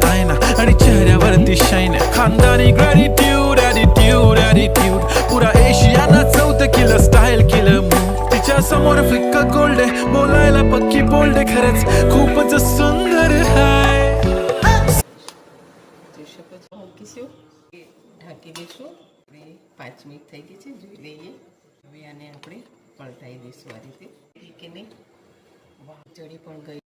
आईना आणि चेहऱ्यावरती शाईन खानदानी ग्रॅटिट्यूड ॲटिट्यूड ॲटिट्यूड पुरा एशिया नाचवतं केलं स्टाईल केलं मूव तिच्या समोर फिक्का गोल्ड आहे बोलायला पक्की बोल्ड आहे खरंच खूपच सुंदर हाय ઢાંકી દઈશું આપણે 5 મિનિટ થઈ ગઈ છે જોઈ લઈએ હવે આને આપણે પલટાઈ દઈશું આ રીતે કે નહીં વાહ ચડી પણ ગઈ